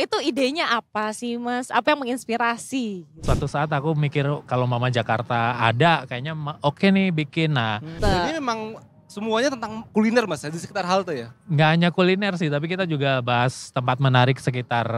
Itu idenya apa sih Mas? Apa yang menginspirasi? Suatu saat aku mikir kalau Mama Jakarta ada kayaknya oke nih bikin. Nah, Jadi memang semuanya tentang kuliner Mas ya, di sekitar halte ya? nggak hanya kuliner sih, tapi kita juga bahas tempat menarik sekitar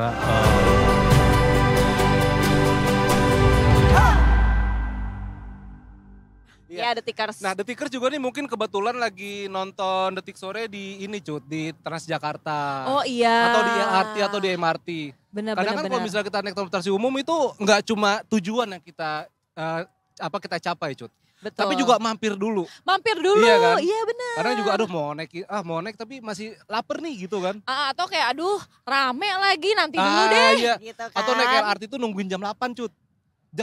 Ya, Detikers. Nah Detikers juga nih mungkin kebetulan lagi nonton Detik Sore di ini Cut, di Transjakarta. Oh iya. Atau di LRT atau di MRT. Benar. Kadang kan kalau misalnya kita naik transportasi umum itu nggak cuma tujuan yang kita kita capai Cut. Betul. Tapi juga mampir dulu. Mampir dulu, Iya kan? iya benar. Karena juga aduh mau naik tapi masih lapar nih gitu kan. Atau kayak aduh rame lagi nanti dulu deh. Iya. Gitu kan. Atau naik LRT itu nungguin jam 8 Cut.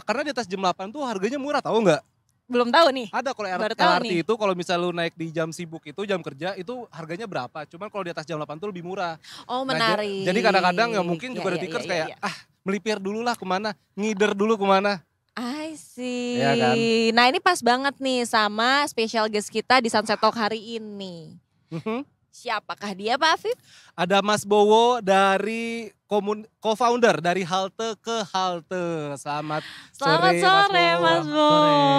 Karena di atas jam 8 tuh harganya murah tahu nggak? Belum tahu nih. Ada kalau Baru tahu LRT nih. itu kalau misal lu naik di jam sibuk itu jam kerja itu harganya berapa. Cuman kalau di atas jam 8 tuh lebih murah. Oh Nah, menarik. jadi kadang-kadang ya mungkin juga Iya, Detikers iya, kayak melipir dulu lah kemana. Ngider dulu kemana. I see. Iya kan? Nah ini pas banget nih sama special guest kita di Sunset Talk hari ini. Mhm. Siapakah dia Pak Afif? Ada Mas Bowo dari co-founder dari halte ke halte. Selamat Sore Mas Bo.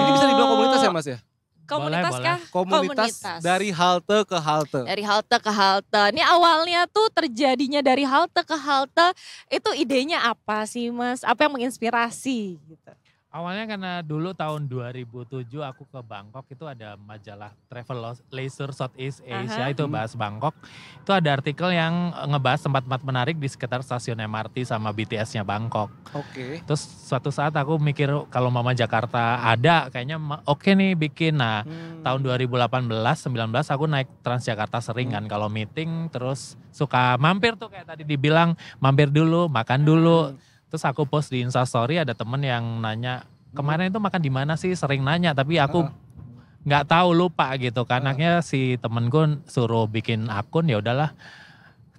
Ini bisa dibilang komunitas ya Mas ya? Komunitas Boleh, kah? Komunitas dari halte ke halte. Dari halte ke halte. Ini awalnya tuh terjadinya dari halte ke halte. Itu idenya apa sih Mas? Apa yang menginspirasi gitu? awalnya karena dulu tahun 2007 aku ke Bangkok, itu ada majalah Travel Leisure Southeast Asia, itu bahas Bangkok. Itu ada artikel yang ngebahas tempat-tempat menarik di sekitar stasiun MRT sama BTS-nya Bangkok. Oke. Terus suatu saat aku mikir kalau Mama Jakarta ada kayaknya oke nih bikin. Nah tahun 2018-19 aku naik Transjakarta sering kan, kalau meeting terus suka mampir tuh kayak tadi dibilang, mampir dulu, makan dulu. Terus aku post di Instastory, ada temen yang nanya, kemarin itu makan di mana sih? Sering nanya, tapi aku nggak tahu, lupa gitu. Karena si temenku suruh bikin akun, ya udahlah.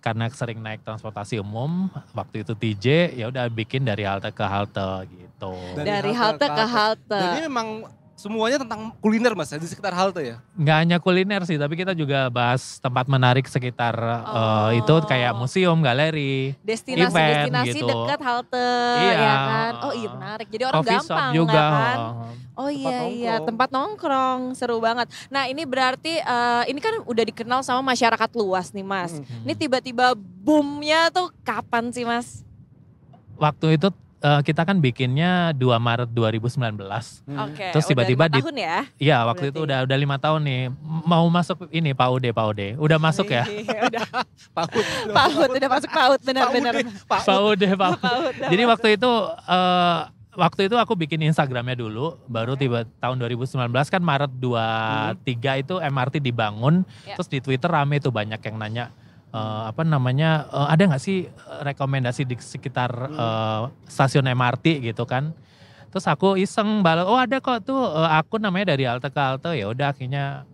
Karena sering naik transportasi umum, waktu itu TJ, ya udah bikin dari halte ke halte gitu. Dari halte ke halte. Jadi memang semuanya tentang kuliner Mas ya, di sekitar halte ya? Nggak hanya kuliner sih, tapi kita juga bahas tempat menarik sekitar itu kayak museum, galeri, destinasi-destinasi gitu. dekat halte, Iya. ya kan? Oh iya menarik. Jadi orang coffee shop gampang juga. lah kan? Oh iya, tempat nongkrong, seru banget. Nah ini berarti ini kan udah dikenal sama masyarakat luas nih Mas. Ini tiba-tiba boomnya tuh kapan sih Mas? Waktu itu kita kan bikinnya 2 Maret 2019. Oke, Terus tiba-tiba udah 5 tahun ya? Iya waktu itu udah 5 tahun nih. Mau masuk ini PAUD. Udah masuk ya? Udah. PAUD. Udah masuk PAUD, benar-benar. PAUD. PAUD. Jadi waktu itu aku bikin Instagramnya dulu, baru tiba tahun 2019 kan Maret 23 itu MRT dibangun, terus di Twitter rame tuh banyak yang nanya, ada nggak sih rekomendasi di sekitar stasiun MRT gitu kan? Terus aku iseng balas, oh ada kok tuh akun namanya dari halte ke halte. Ya udah akhirnya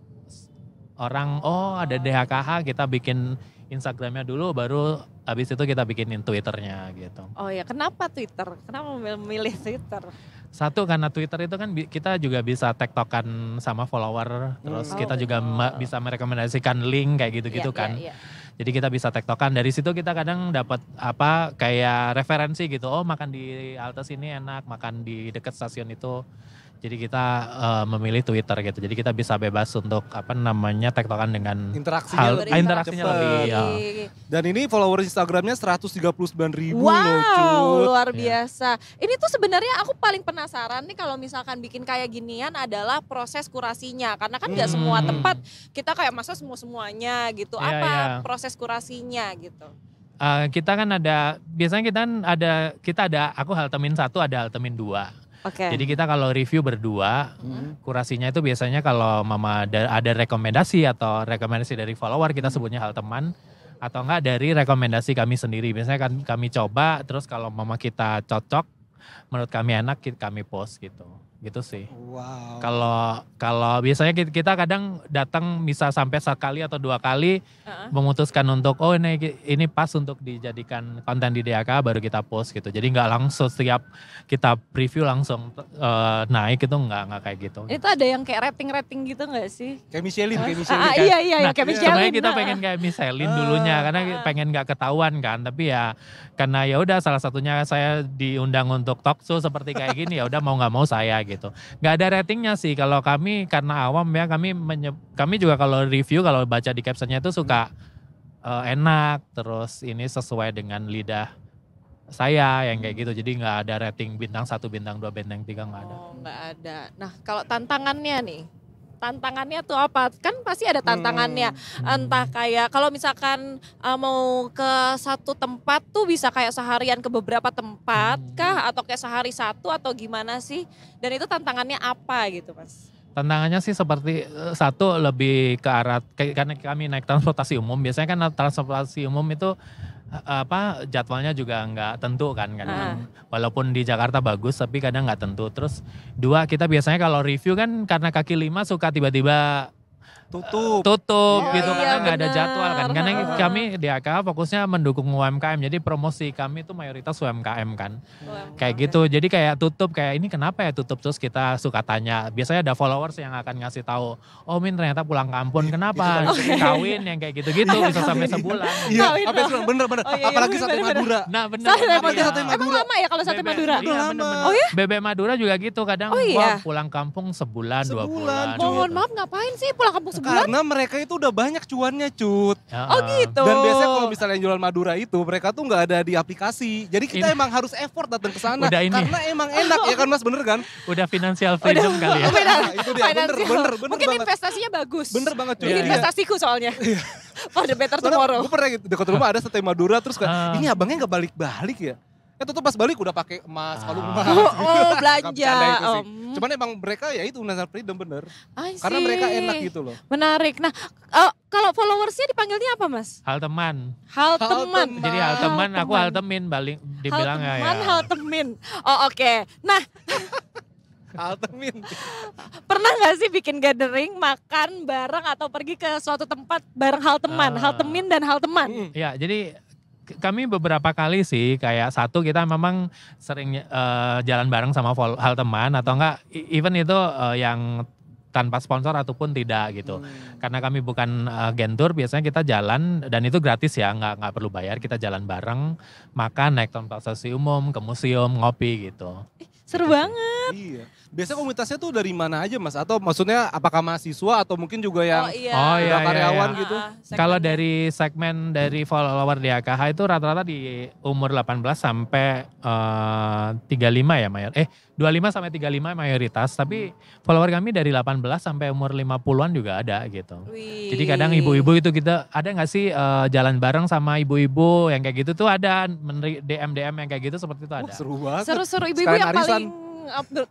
orang ada DHKH, kita bikin Instagramnya dulu, baru habis itu kita bikinin Twitternya gitu. Oh ya, kenapa Twitter? Kenapa memilih Twitter? Satu karena Twitter itu kan kita juga bisa tektokan sama follower, terus kita juga bisa merekomendasikan link kayak gitu-gitu kan. Iya. Jadi kita bisa tektokan, dari situ kita kadang dapat kayak referensi gitu. Oh makan di halte sini enak, makan di dekat stasiun itu. Jadi kita memilih Twitter gitu. Jadi kita bisa bebas untuk tektokan dengan interaksinya lebih. Ya. Dan ini follower Instagramnya 139.000 wow, loh Cut. Luar biasa. Ini tuh sebenarnya aku paling penasaran nih kalau misalkan bikin kayak ginian adalah proses kurasinya. Karena kan gak semua tempat kita kayak masa semuanya gitu. Proses kurasinya gitu? Kita kan biasanya kita ada aku haltemin 1, ada haltemin 2. Jadi kita kalau review berdua, kurasinya itu biasanya kalau Mama ada rekomendasi atau rekomendasi dari follower, kita sebutnya hal teman. Atau enggak dari rekomendasi kami sendiri. Biasanya kan kami coba, terus kalau Mama kita cocok, menurut kami enak, kami post gitu. gitu sih. Wow. Kalau biasanya kita kadang datang bisa sampai sekali atau 2 kali memutuskan untuk ini pas untuk dijadikan konten di DAK baru kita post gitu. Jadi nggak langsung setiap kita preview langsung naik itu nggak kayak gitu. Itu ada yang kayak rating gitu nggak sih? Kayak Michelin. Iya, kayak Michelin. Sebenarnya kita pengen kayak Michelin dulunya karena pengen nggak ketahuan kan. Tapi ya karena ya udah salah satunya saya diundang untuk talk show seperti kayak gini ya udah mau nggak mau saya gitu. Nggak ada ratingnya sih kalau kami karena awam ya kami juga kalau review kalau baca di captionnya itu suka enak terus ini sesuai dengan lidah saya yang kayak gitu. Jadi nggak ada rating bintang 1, bintang 2, bintang 3 nggak ada. Oh nggak ada. Nah kalau tantangannya nih. Tantangannya tuh apa? Kan pasti ada tantangannya. Entah kayak kalau misalkan mau ke satu tempat tuh bisa kayak seharian ke beberapa tempat kah? Atau kayak sehari satu atau gimana sih? Dan itu tantangannya apa gitu Mas? Tantangannya sih seperti satu lebih ke arah, karena kami naik transportasi umum. Biasanya kan transportasi umum itu jadwalnya juga nggak tentu kan. Walaupun di Jakarta bagus tapi kadang nggak tentu. Terus 2 kita biasanya kalau review kan karena kaki 5 suka tiba-tiba tutup gitu karena nggak ada jadwal kan. Karena kami di AK fokusnya mendukung UMKM. Jadi promosi kami itu mayoritas UMKM kan. Kayak gitu. Jadi kayak tutup kayak ini kenapa ya tutup, terus kita suka tanya. Biasanya ada followers yang akan ngasih tahu, "Oh Min ternyata pulang kampung. Kenapa? Kawin yang kayak gitu-gitu bisa sampai sebulan." Iya, sampai sebulan bener. Apalagi sate Madura. Nah, benar. Sate Madura. Emang lama ya kalau sate Madura? Iya, bener. Oh ya? Bebek Madura juga gitu kadang pulang kampung sebulan 2 bulan. Mohon maaf ngapain sih pulang kampung sebulan? Karena mereka itu udah banyak cuannya Cut. Oh gitu. Dan biasanya kalau misalnya jualan Madura itu mereka tuh nggak ada di aplikasi. Jadi kita emang harus effort datang ke sana. Karena emang enak ya kan Mas, bener kan? Udah financial freedom kali ya. Itu dia bener Mungkin banget. investasinya bagus. Bener banget Cut. Ini investasiku soalnya. For the better tomorrow. Gue pernah gitu, dekat rumah ada sate Madura terus kayak ini abangnya nggak balik-balik ya. Tuh pas balik udah pakai emas, kalung emas. Oh belanja. Cuman emang mereka ya itu financial freedom bener. Karena mereka enak gitu loh. Menarik. Nah kalau followersnya dipanggilnya apa Mas? Halteman. Halteman. Jadi Halteman, aku Haltemin balik dibilang ya. Haltemin. Oh oke. Nah. Haltemin. Pernah gak sih bikin gathering, makan bareng atau pergi ke suatu tempat bareng Haltemin dan Halteman? Ya jadi kami beberapa kali sih kayak satu kita memang sering jalan bareng sama Halteman atau enggak even itu yang tanpa sponsor ataupun tidak gitu. Karena kami bukan gentur, biasanya kita jalan dan itu gratis ya, nggak perlu bayar. Kita jalan bareng, makan, naik transportasi umum, ke museum, ngopi gitu. Seru banget. Iya. Biasanya komunitasnya tuh dari mana aja Mas? Atau maksudnya apakah mahasiswa atau mungkin juga yang karyawan gitu? Kalau dari segmen dari follower di AKH itu rata-rata di umur 18 sampai 35 ya 25 sampai 35 mayoritas. Tapi follower kami dari 18 sampai umur 50-an juga ada gitu. Jadi kadang ibu-ibu itu kita ada gak sih jalan bareng sama ibu-ibu yang kayak gitu tuh ada, DM yang kayak gitu seperti itu ada. Seru banget. Seru-seru ibu-ibu yang paling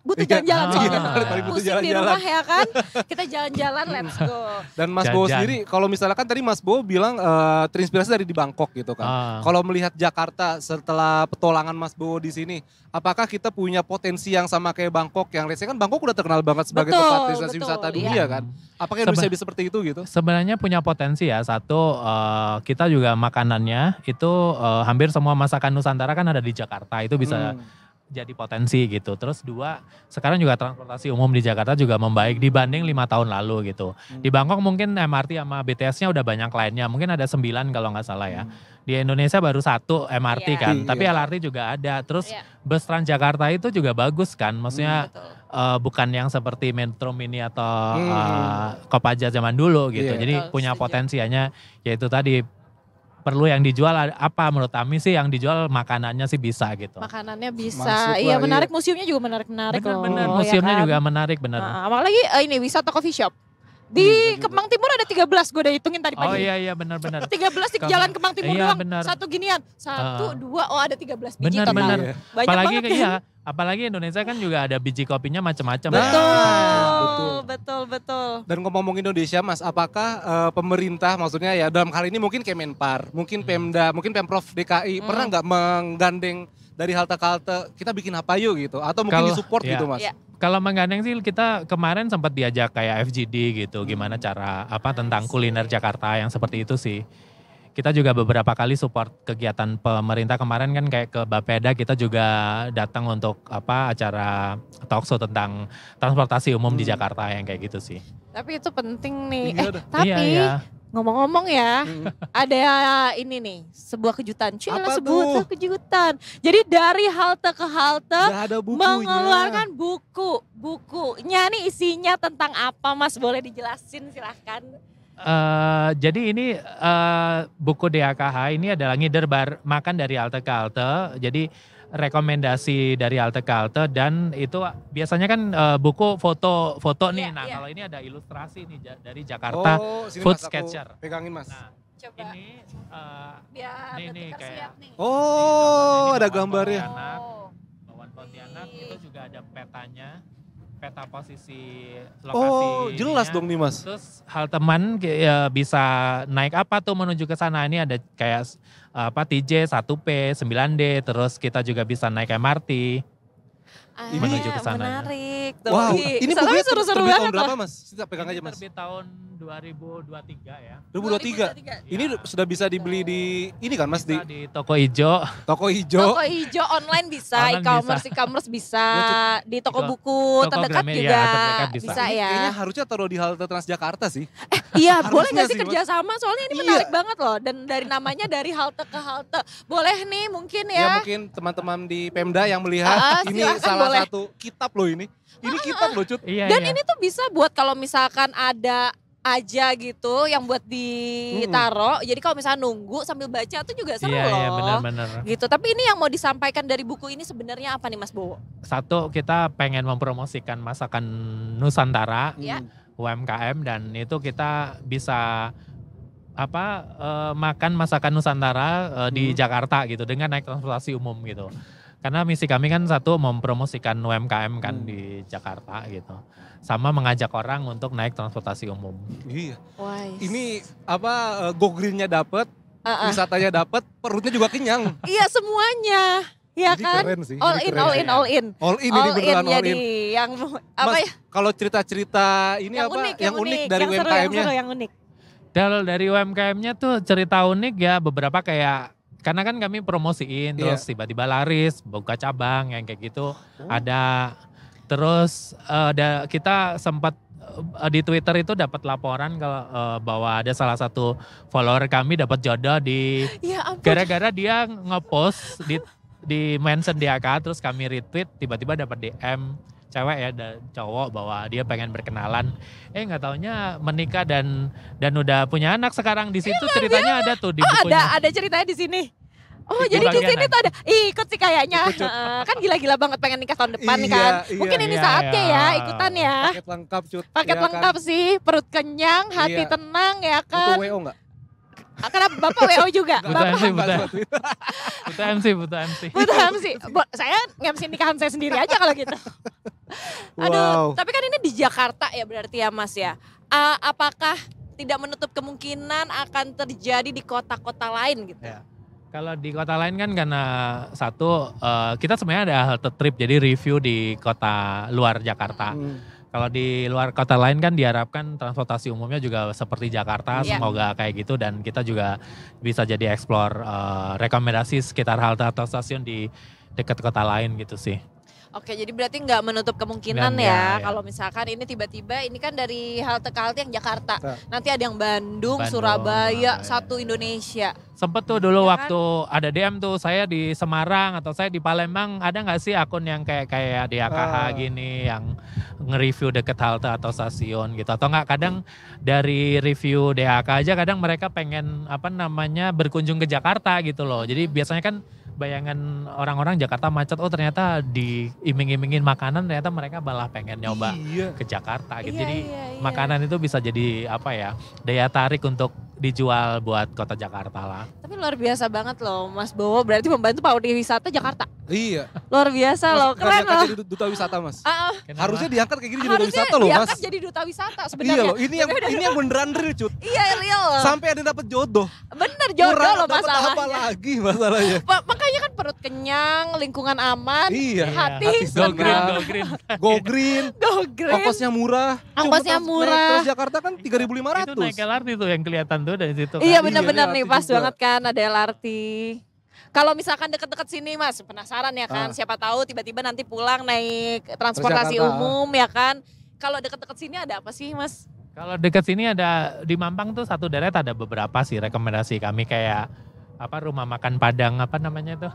butuh jalan-jalan soalnya. Pusing di rumah ya kan. Kita jalan-jalan, let's go. Dan Mas Bo sendiri, kalau misalnya kan tadi Mas Bo bilang terinspirasi dari di Bangkok gitu kan. Kalau melihat Jakarta setelah petualangan Mas Bo di sini, apakah kita punya potensi yang sama kayak Bangkok? Yang let's say kan Bangkok udah terkenal banget sebagai tempat destinasi wisata dunia kan. Apakah Indonesia bisa seperti itu gitu? Sebenarnya punya potensi ya. Satu, kita juga makanannya itu hampir semua masakan Nusantara kan ada di Jakarta. Itu bisa jadi potensi gitu. Terus 2, sekarang juga transportasi umum di Jakarta juga membaik dibanding 5 tahun lalu gitu. Di Bangkok mungkin MRT sama BTS-nya udah banyak lainnya. Mungkin ada 9 kalau nggak salah ya. Di Indonesia baru 1 MRT kan. Tapi LRT juga ada. Terus bus Transjakarta itu juga bagus kan. Maksudnya bukan yang seperti Metro Mini atau Kopaja zaman dulu gitu. Jadi punya potensinya yaitu tadi perlu yang dijual apa menurut Ami sih yang dijual makanannya sih bisa gitu. Makanannya bisa, iya menarik, museumnya juga menarik loh. Bener, museumnya juga menarik bener. Apalagi ini wisata coffee shop. Di Kemang Timur ada 13, gue udah hitungin tadi pagi. Oh iya benar-benar. 13 di jalan Kemang Timur doang, bener. Satu ginian. 1, 2, ada 13 biji total. Benar. Banyak apalagi banget apalagi Indonesia kan juga ada biji kopinya macam-macam. Betul. Dan ngomong Indonesia Mas, apakah pemerintah maksudnya ya dalam hal ini mungkin Kemenpar, mungkin Pemda, mungkin Pemprov DKI pernah nggak menggandeng dari halte ke halte kita bikin apa yuk gitu? Atau mungkin disupport gitu Mas? Kalau menggandeng sih kita kemarin sempat diajak kayak FGD gitu, gimana cara tentang kuliner Jakarta yang seperti itu sih. Kita juga beberapa kali support kegiatan pemerintah, kemarin kan kayak ke Bapeda kita juga datang untuk acara talkshow tentang transportasi umum di Jakarta yang kayak gitu sih. Tapi itu penting nih. Tapi iya. Ngomong-ngomong ya, ada ini nih, sebuah kejutan. Sebuah kejutan. Jadi dari halte ke halte mengeluarkan buku. Bukunya nih isinya tentang apa, Mas? Boleh dijelasin silahkan. Jadi ini buku DAKH ini adalah ngider makan dari halte ke halte. Jadi rekomendasi dari halte ke halte, dan itu biasanya kan buku foto nih. Nah, kalau ini ada ilustrasi nih dari Jakarta Food Sketcher. Pegangin, Mas. Nah, coba. Ini ini kayak nih. Ada gambarnya. Bawaan Pontianak itu juga ada petanya. Peta posisi lokasi. Jelas dong nih, Mas. Terus halteman bisa naik apa tuh menuju ke sana. Ini ada kayak TJ, 1P, 9D, terus kita juga bisa naik MRT. Menuju ke sana. Menarik tuh. Wow, ini bukunya seru-seru terbit banget tahun berapa, Mas? Kita pegang aja, Mas. Terbit tahun 2023 ya. 2023. Ini sudah bisa dibeli di ini kan, Mas, bisa di Toko Ijo. Toko Ijo online bisa, e-commerce bisa, di toko buku terdekat juga bisa ya. Kayaknya harusnya taruh di halte Transjakarta sih. Iya, boleh gak sih kerjasama? Soalnya ini menarik banget loh, dan dari namanya dari halte ke halte. Boleh nih mungkin ya. Ya mungkin teman-teman di Pemda yang melihat ini salah satu kitab loh ini. Ini kitab loh, Cut. Dan ini tuh bisa buat kalau misalkan ada aja gitu yang buat ditaro. Jadi kalau misalnya nunggu sambil baca tuh juga seru loh. Iya, benar-benar. Gitu. Tapi ini yang mau disampaikan dari buku ini sebenarnya apa nih, Mas Bowo? Satu, kita pengen mempromosikan masakan Nusantara, UMKM, dan itu kita bisa makan masakan Nusantara di Jakarta gitu dengan naik transportasi umum gitu. Karena misi kami kan satu mempromosikan UMKM kan di Jakarta gitu. Sama mengajak orang untuk naik transportasi umum. Iya. Ini go green-nya dapet, wisatanya dapet, perutnya juga kenyang. Iya, semuanya. Iya kan? Keren sih. All in. All in ini beneran all in. Yang Mas, kalau cerita-cerita ini yang unik dari UMKM-nya? Yang unik. Dari UMKM-nya tuh cerita unik ya, beberapa kayak, karena kan kami promosiin, terus tiba-tiba laris, buka cabang yang kayak gitu. Ada, terus kita sempat di Twitter itu dapat laporan bahwa ada salah satu follower kami dapat jodoh gara-gara dia ngepost di mention DAK, terus kami retweet, tiba-tiba dapat DM cewek ya dan cowok bahwa dia pengen berkenalan. Nggak taunya menikah dan udah punya anak sekarang. Di situ ceritanya ada tuh di bukunya. Ada ceritanya di sini. Jadi di sini tuh ada ikut sih kayaknya. Kan gila-gila banget pengen nikah tahun depan nih kan. Mungkin ini saatnya ya ikutan ya. Paket lengkap, Cut. Paket lengkap sih, perut kenyang, hati tenang ya kan. Butuh WO enggak? Karena Bapak WO juga. Butuh MC. Saya nge-MC nikahan saya sendiri aja kalau gitu. Aduh, tapi kan ini di Jakarta ya berarti ya, Mas ya. Apakah tidak menutup kemungkinan akan terjadi di kota-kota lain gitu? Ya. Kalau di kota lain kan karena satu kita sebenarnya ada halte trip, jadi review di kota luar Jakarta. Kalau di luar kota lain kan diharapkan transportasi umumnya juga seperti Jakarta, semoga kayak gitu, dan kita juga bisa jadi explore rekomendasi sekitar halte atau stasiun di dekat kota lain gitu sih. Oke, jadi berarti nggak menutup kemungkinan ya kalau misalkan ini tiba-tiba ini kan dari halte ke halte yang Jakarta. Nanti ada yang Bandung, Surabaya, satu Indonesia. Sempet tuh dulu waktu ada DM tuh saya di Semarang atau saya di Palembang, ada nggak sih akun yang kayak DAKH gini yang nge-review deket halte atau stasiun gitu, atau nggak kadang dari review DAK aja kadang mereka pengen berkunjung ke Jakarta gitu loh. Jadi biasanya kan bayangan orang-orang Jakarta macet, ternyata diiming-imingin makanan, ternyata mereka malah pengen nyoba ke Jakarta gitu. Jadi makanan itu bisa jadi daya tarik untuk dijual buat kota Jakarta lah. Tapi luar biasa banget loh Mas Bowo, berarti membantu pariwisata Jakarta. Iya. Luar biasa loh, keren loh. Jadi duta wisata, Mas. Harusnya diangkat kayak gini jadi duta wisata loh, Mas. Harusnya diangkat jadi duta wisata sebenarnya. Iya loh, ini yang beneran real, Cut. Iya, real. Sampai ada dapat jodoh. Bener, jodoh loh masalahnya. Apa lagi masalahnya? Makanya kan perut perut kenyang, lingkungan aman, hati go green, go green. Go green. Go green. Ongkosnya murah. Ongkosnya murah. Jakarta kan 3.500. Itu naik LRT tuh yang kelihatan tuh dari situ. Iya benar-benar nih, pas banget kan ada LRT. Kalau misalkan deket-deket sini Mas, penasaran ya kan, siapa tahu tiba-tiba nanti pulang naik transportasi umum ya kan. Kalau deket-deket sini ada apa sih Mas? Kalau deket sini ada, di Mampang tuh satu deret ada beberapa sih rekomendasi kami kayak rumah makan Padang apa namanya tuh?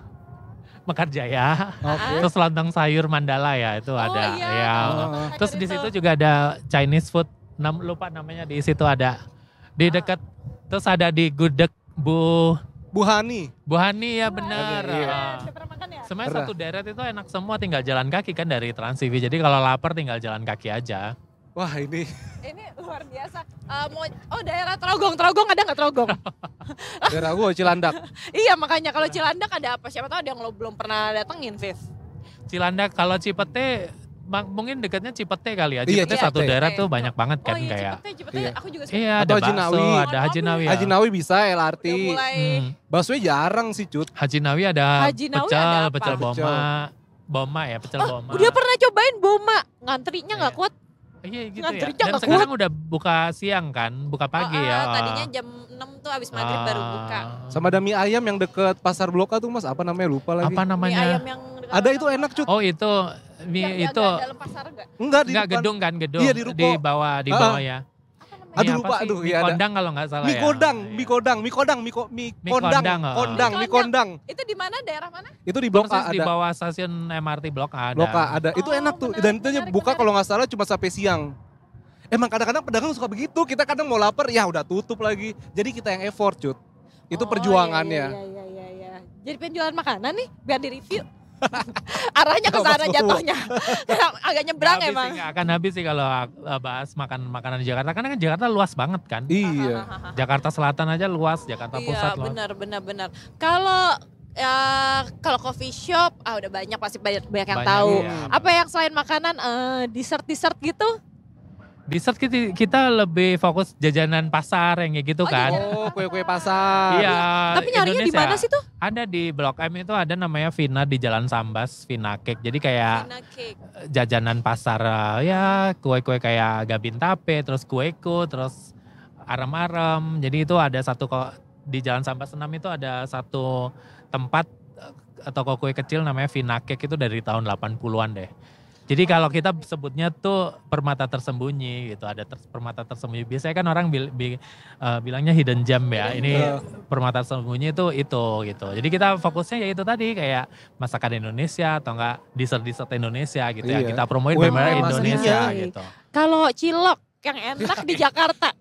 Mekarjaya. Terus lontong sayur Mandala ya itu ada. Ya. Terus di situ juga ada Chinese food, lupa namanya di situ ada. Di dekat terus ada di Gudeg Bu Hani ya benar. Sebenarnya satu deret itu enak semua, tinggal jalan kaki kan dari Trans TV. Jadi kalau lapar tinggal jalan kaki aja. Wah ini luar biasa. Daerah Trogong ada nggak Trogong? Daerah gue Cilandak. Iya makanya kalau Cilandak ada apa? Siapa tahu ada yang lo belum pernah datengin, Viv. Cilandak kalau Cipete mungkin dekatnya Cipete kali ya. Cipete satu daerah tuh banyak banget kan kayak. Cipete aku juga suka. Iya ada bakso, ada Haji Nawi. Haji Nawi bisa LRT. Baksonya jarang sih Cut. Haji Nawi ada pecel boma ya, pecel boma. Udah pernah cobain boma, ngantrinya nggak kuat. Iya gitu ya. Dan sekarang udah buka siang kan, buka pagi ya. Tadinya jam 6 tuh abis maghrib baru buka. Sama ada mie ayam yang deket Pasar Blok A tuh Mas, apa namanya lupa lagi. Apa namanya? Mie ayam yang ada itu enak Cut. Oh itu mie itu. Dalam pasar enggak? Enggak gedung kan, gedung. Iya, di bawah ya. Aduh lupa mie kondang kalau nggak salah mie kondang. Itu di mana, daerah mana? Itu di Blok A ada. Di bawah stasiun MRT Blok A ada. Blok A ada. Itu enak tuh. Dan itu buka kalau nggak salah cuma sampai siang. Emang kadang-kadang pedagang suka begitu. Kita kadang mau lapar, ya udah tutup lagi. Jadi kita yang effort Cut. Itu perjuangannya. Iya. Jadi penjualan makanan nih, biar di review. Arahnya ke sana jatuhnya. Agak nyebrang emang. Nggak akan habis sih kalau bahas makanan di Jakarta. Karena kan Jakarta luas banget kan. Iya. Jakarta Selatan aja luas, Jakarta Pusat luas. Iya benar. Kalau coffee shop, udah banyak pasti banyak yang tahu. Iya. Apa yang selain makanan, dessert gitu? Dessert kita lebih fokus jajanan pasar yang kayak gitu kan. Oh, kue-kue pasar. Iya. Tapi nyarinya di mana sih tuh? Ada di Blok M itu ada namanya Vina di Jalan Sambas, Vina Cake. Jadi kayak jajanan pasar ya, kue-kue kayak gabin tape, terus kueko, terus arem-arem. Jadi itu ada satu di Jalan Sambas 6 itu ada satu tempat toko kue kecil namanya Vina Cake, itu dari tahun 80-an deh. Jadi kalau kita sebutnya tuh permata tersembunyi gitu, ada permata tersembunyi. Biasanya kan orang bilangnya hidden gem ya, ini permata tersembunyi itu gitu. Jadi kita fokusnya ya itu tadi kayak masakan Indonesia atau enggak dessert Indonesia gitu ya. Kita promoin benar Indonesia gitu. Kalau cilok yang enak di Jakarta,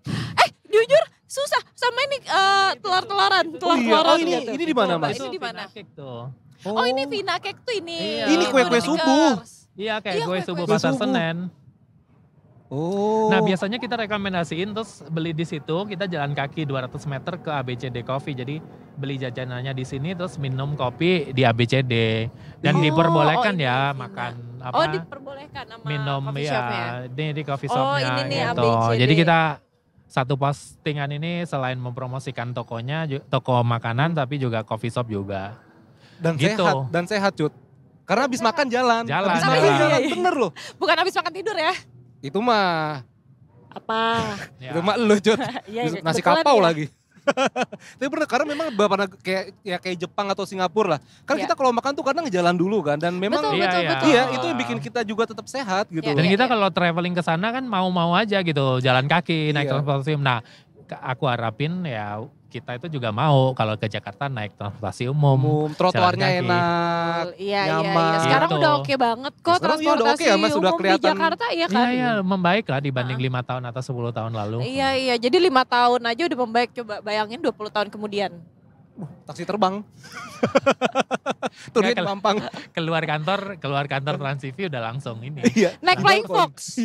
jujur susah sama ini telur-teloran. Ini di mana Mas? Ini di mana? Oh ini Vina Cake tuh ini. Ini kue-kue subuh. Iya kayak kue subuh pasar Senen. Oh. Nah biasanya kita rekomendasiin terus beli di situ, kita jalan kaki 200 meter ke ABCD Coffee. Jadi beli jajanannya di sini terus minum kopi di ABCD. Dan diperbolehkan makan apa? Oh diperbolehkan sama minum coffee shopnya? Di coffee shopnya ini gitu. ABCD. Jadi kita satu postingan ini selain mempromosikan tokonya, toko makanan tapi juga coffee shop juga. Dan sehat Cut. Karena habis makan jalan. Habis makan jalan, bener loh. Bukan habis makan tidur ya? Itu mah. Apa? Itu mah lu Cut. Nasi kapau lagi. Tapi bener, karena memang kayak Jepang atau Singapura lah. Kan kita kalau makan tuh kadang ngejalan dulu kan. Dan memang betul. Iya itu yang bikin kita juga tetap sehat gitu. Dan kita kalau traveling ke sana kan mau-mau aja gitu. Jalan kaki, naik transportasi. Nah aku harapin ya kita itu juga mau kalau ke Jakarta naik transportasi umum. Trotoarnya enak, nyaman. Sekarang udah oke banget kok transportasi umum di Jakarta ya kan? Iya, membaik lah dibanding 5 tahun atau 10 tahun lalu. Iya, jadi 5 tahun aja udah membaik. Coba bayangin 20 tahun kemudian. Taksi terbang. Turun Mampang. Keluar kantor Trans TV udah langsung ini. Naik Flying Fox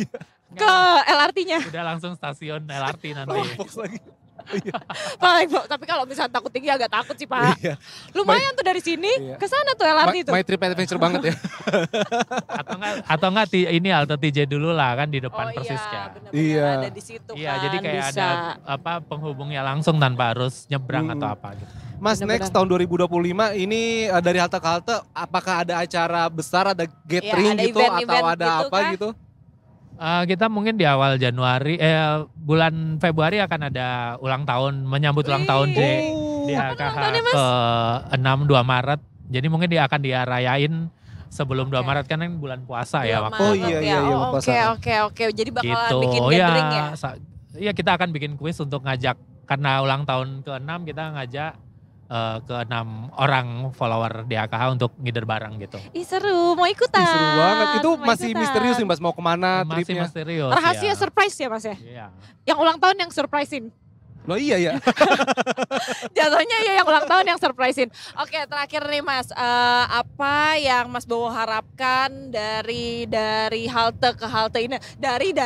ke LRT-nya. Udah langsung stasiun LRT nanti. Fox lagi. Tapi kalau misalnya takut tinggi agak takut sih Pak. Iya. Lumayan tuh dari sini ke sana tuh LRT tuh. My trip adventure banget ya. atau enggak ini halte TJ dulu lah kan di depan persis kan. Iya, ada di situ kan. Iya, jadi kayak ada penghubungnya langsung tanpa harus nyebrang atau apa gitu. Mas, next tahun 2025 ini dari halte ke halte apakah ada acara besar, ada gathering gitu atau ada gitu apa gitu? Kita mungkin di awal Januari, bulan Februari akan ada ulang tahun, menyambut ulang tahun di AKH ke-6 2 Maret. Jadi mungkin dia akan dirayain sebelum 2 Maret kan bulan puasa ya waktu. Oh iya Oke. Jadi bakalan gitu. bikin gathering ya? Iya, kita akan bikin kuis untuk ngajak, karena ulang tahun ke-6 kita ngajak ke-6 orang follower di AKH untuk ngider bareng gitu. Ih seru, mau ikutan. Seru banget, itu masih misterius nih Mas, mau kemana tripnya? Masih misterius. Rahasia surprise ya Mas ya? Iya. Yang ulang tahun yang surprisein. Loh iya ya. Jatuhnya ya yang ulang tahun yang surprisein. Oke, terakhir nih Mas, apa yang Mas Bowo harapkan dari halte ke halte ini? Dari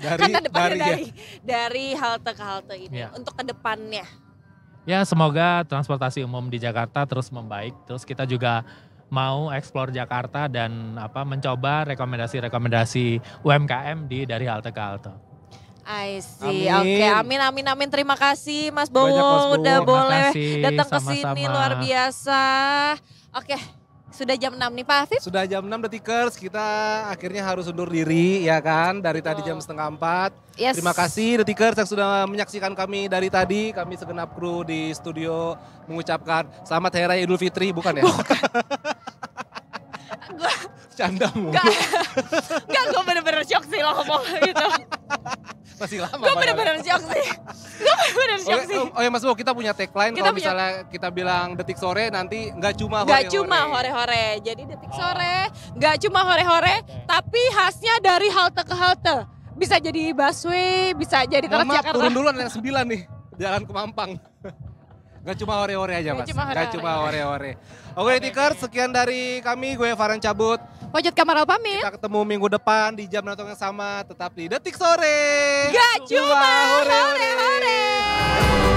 kan depannya dari halte ke halte ini untuk kedepannya. Ya semoga transportasi umum di Jakarta terus membaik. Terus kita juga mau explore Jakarta dan mencoba rekomendasi UMKM dari halte ke halte. I see. Oke, amin. Terima kasih Mas Bowo udah boleh datang ke sini, luar biasa. Oke. Sudah jam 6 nih Pak Afif? Sudah jam 6 Detikers, kita akhirnya harus undur diri ya kan. Dari tadi jam 3:30. Yes. Terima kasih Detikers yang sudah menyaksikan kami dari tadi. Kami segenap kru di studio mengucapkan selamat Hari Raya Idul Fitri, bukan ya? Bukan. Canda mulu. Enggak, gue bener-bener shock sih lo ngomong gitu. Masih lama. Gue bener-bener shock sih. Oh ya Mas Bowo, kita punya tagline kalau misalnya kita bilang Detik Sore nanti nggak cuma hore-hore. Jadi Detik Sore nggak cuma hore-hore, tapi khasnya dari halte ke halte. Bisa jadi busway, bisa jadi Transjakarta. Turun duluan yang 9 nih, Jalan ke Mampang. Gak cuma hore-hore aja Mas, gak cuma hore-hore. Oke Detikers, sekian dari kami, gue Farhan cabut. Pojot Kamaral pamit. Kita ketemu minggu depan di jam yang sama, tetap di Detik Sore. Gak cuma hore-hore.